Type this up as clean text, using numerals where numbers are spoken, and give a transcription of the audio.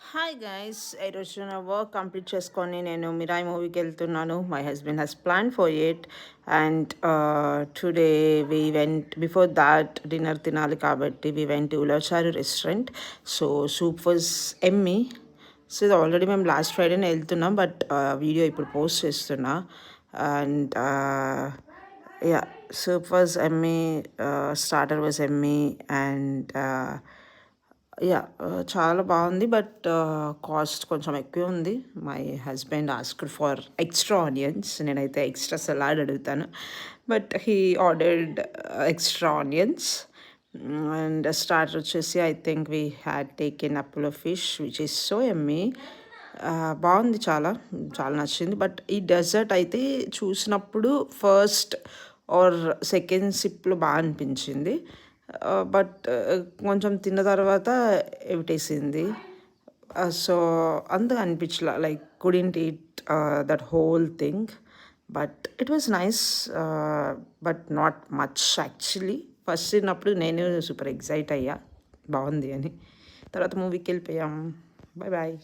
Hi guys, ఈరోజు నా work complete చేసుకొని నేను మిరాయి మూవీకి వెళ్తున్నాను. My husband has plan for it. And today we went, before that dinner తినాలి కాబట్టి we went to ulavacharu restaurant. So soup was Emmy. So ఇది ఆల్రెడీ మేము లాస్ట్ ఫ్రైడేనే వెళ్తున్నాం, బట్ వీడియో ఇప్పుడు పోస్ట్ చేస్తున్నా. And yeah, soup was Emmy, starter was Emmy. And yeah, చాలా బాగుంది. But cost కొంచెం ఎక్కువ ఉంది. My husband asked for extra onions. నేనైతే ఎక్స్ట్రా సలాడ్ అడుగుతాను, but he ordered extra onions. And starter వచ్చేసి I think we had taken Apollo fish which is so yummy. బాగుంది, చాలా చాలా నచ్చింది. బట్ ఈ డెజర్ట్ అయితే చూసినప్పుడు ఫస్ట్ ఆర్ సెకండ్ సిప్లో బాగా అనిపించింది. బట్ కొంచెం తిన్న తర్వాత ఎవిటేసింది. సో అంతగా అనిపించలా, like couldn't eat that whole thing. But it was nice, but not much actually. First తిన్నప్పుడు నేను సూపర్ ఎగ్జైట్ అయ్యా బాగుంది అని. తర్వాత మూవీకి వెళ్ళిపోయాం. Bye bye.